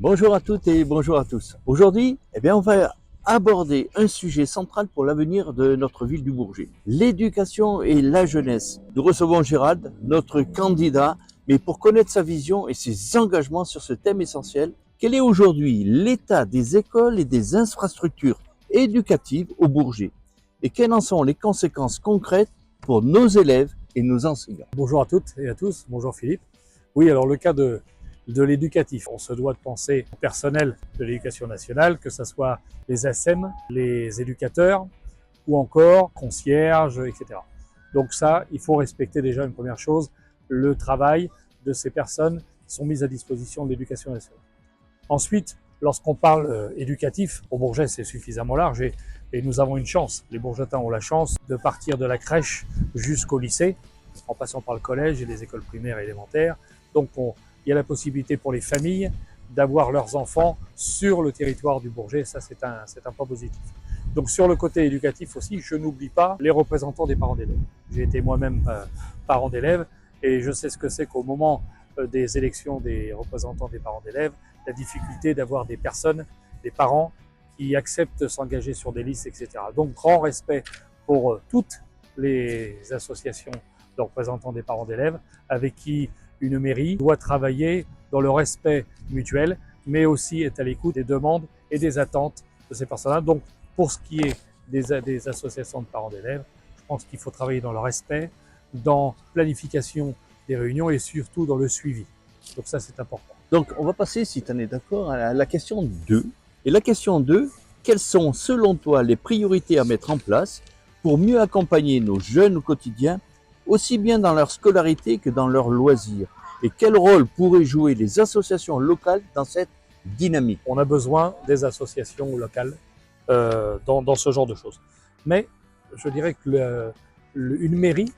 Bonjour à toutes et bonjour à tous. Aujourd'hui, on va aborder un sujet central pour l'avenir de notre ville du Bourget, l'éducation et la jeunesse. Nous recevons Gérald, notre candidat, mais pour connaître sa vision et ses engagements sur ce thème essentiel, quel est aujourd'hui l'état des écoles et des infrastructures éducatives au Bourget et quelles en sont les conséquences concrètes pour nos élèves et nos enseignants. Bonjour à toutes et à tous, bonjour Philippe. Oui, alors le cas de l'éducatif, on se doit de penser au personnel de l'éducation nationale, que ce soit les ASM, les éducateurs ou encore concierges, etc. Donc ça, il faut respecter déjà une première chose, le travail de ces personnes qui sont mises à disposition de l'éducation nationale. Ensuite, lorsqu'on parle éducatif, au Bourget c'est suffisamment large et nous avons une chance, les Bourgetins ont la chance de partir de la crèche jusqu'au lycée, en passant par le collège et les écoles primaires et élémentaires. Donc il y a la possibilité pour les familles d'avoir leurs enfants sur le territoire du Bourget, ça c'est un point positif. Donc sur le côté éducatif aussi, je n'oublie pas les représentants des parents d'élèves. J'ai été moi-même parent d'élèves et je sais ce que c'est qu'au moment des élections des représentants des parents d'élèves, la difficulté d'avoir des personnes, des parents qui acceptent de s'engager sur des listes, etc. Donc grand respect pour toutes les associations de représentants des parents d'élèves avec qui une mairie doit travailler dans le respect mutuel, mais aussi est à l'écoute des demandes et des attentes de ces personnes-là. Donc pour ce qui est des associations de parents d'élèves, je pense qu'il faut travailler dans le respect, dans planification des réunions et surtout dans le suivi. Donc ça c'est important. Donc, on va passer, si tu en es d'accord, à la question 2. Et la question 2, quelles sont, selon toi, les priorités à mettre en place pour mieux accompagner nos jeunes au quotidien, aussi bien dans leur scolarité que dans leurs loisirs? Et quel rôle pourraient jouer les associations locales dans cette dynamique? On a besoin des associations locales dans ce genre de choses. Mais je dirais que une mairie,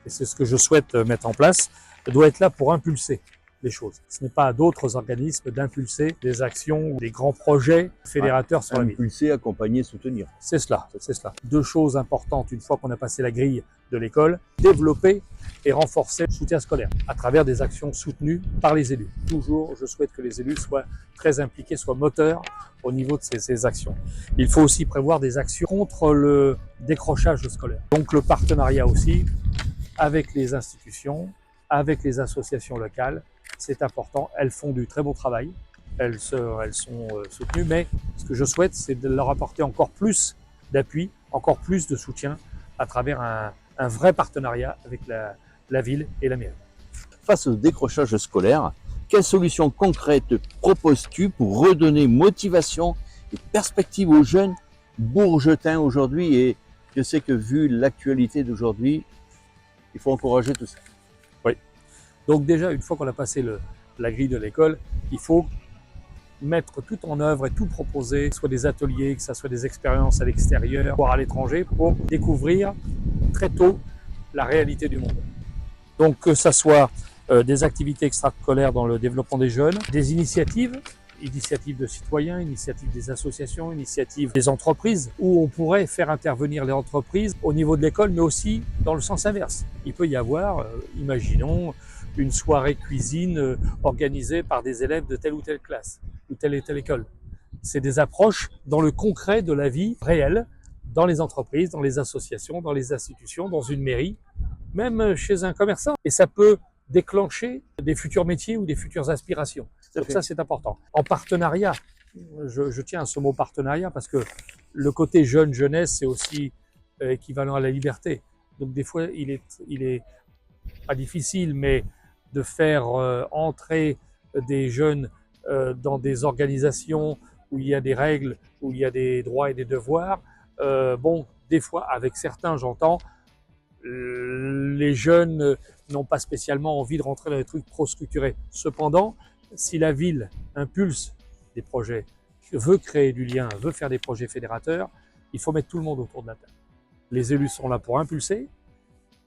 et c'est ce que je souhaite mettre en place, doit être là pour impulser les choses. Ce n'est pas à d'autres organismes d'impulser des actions ou des grands projets fédérateurs sur la ville. Impulser, accompagner, soutenir. C'est cela, c'est cela. Deux choses importantes une fois qu'on a passé la grille de l'école, développer et renforcer le soutien scolaire à travers des actions soutenues par les élus. Toujours, je souhaite que les élus soient très impliqués, soient moteurs au niveau de ces actions. Il faut aussi prévoir des actions contre le décrochage scolaire. Donc le partenariat aussi avec les institutions, avec les associations locales, c'est important. Elles font du très beau travail, elles sont soutenues, mais ce que je souhaite, c'est de leur apporter encore plus d'appui, encore plus de soutien à travers un vrai partenariat avec la ville et la mairie. Face au décrochage scolaire, quelles solutions concrètes proposes-tu pour redonner motivation et perspective aux jeunes bourgetins aujourd'hui? Et je sais que vu l'actualité d'aujourd'hui, il faut encourager tout ça. Oui. Donc déjà, une fois qu'on a passé la grille de l'école, il faut mettre tout en œuvre et tout proposer, que ce soit des ateliers, que ce soit des expériences à l'extérieur, voire à l'étranger, pour découvrir très tôt la réalité du monde. Donc que ce soit des activités extrascolaires dans le développement des jeunes, des initiatives de citoyens, initiatives des associations, initiatives des entreprises, où on pourrait faire intervenir les entreprises au niveau de l'école, mais aussi dans le sens inverse. Il peut y avoir, imaginons, une soirée cuisine organisée par des élèves de telle ou telle classe, ou telle et telle école. C'est des approches dans le concret de la vie réelle, dans les entreprises, dans les associations, dans les institutions, dans une mairie, même chez un commerçant. Et ça peut déclencher des futurs métiers ou des futures aspirations. Donc ça, c'est important. En partenariat, je tiens à ce mot partenariat parce que le côté jeunesse, c'est aussi équivalent à la liberté. Donc des fois, il est pas difficile, mais de faire entrer des jeunes dans des organisations où il y a des règles, où il y a des droits et des devoirs. Bon, des fois, avec certains, j'entends, les jeunes n'ont pas spécialement envie de rentrer dans des trucs trop structurés. Cependant, si la ville impulse des projets, veut créer du lien, veut faire des projets fédérateurs, il faut mettre tout le monde autour de la table. Les élus sont là pour impulser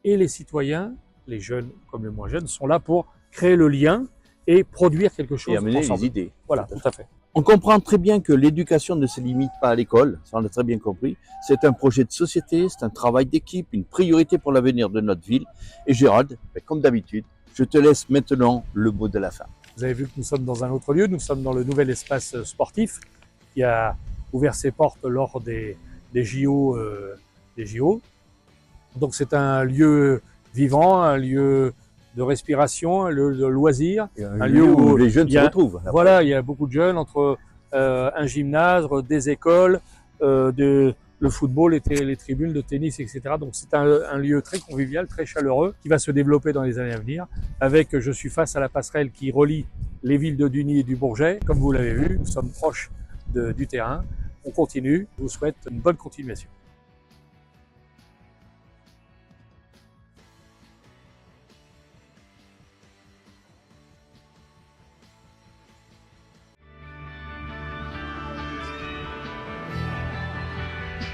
et les citoyens, les jeunes comme les moins jeunes, sont là pour créer le lien et produire quelque chose ensemble. Et amener les idées. Voilà, tout à fait. On comprend très bien que l'éducation ne se limite pas à l'école, ça on l'a très bien compris. C'est un projet de société, c'est un travail d'équipe, une priorité pour l'avenir de notre ville. Et Gérald, comme d'habitude, je te laisse maintenant le mot de la fin. Vous avez vu que nous sommes dans un autre lieu, nous sommes dans le nouvel espace sportif qui a ouvert ses portes lors des JO. Donc c'est un lieu vivant, un lieu de respiration, un lieu de loisirs, Un lieu où les jeunes se retrouvent. Voilà, il y a beaucoup de jeunes entre un gymnase, des écoles, le football, les tribunes de tennis, etc. Donc c'est un lieu très convivial, très chaleureux, qui va se développer dans les années à venir. Je suis face à la passerelle qui relie les villes de Duny et du Bourget. Comme vous l'avez vu, nous sommes proches du terrain. On continue. Je vous souhaite une bonne continuation.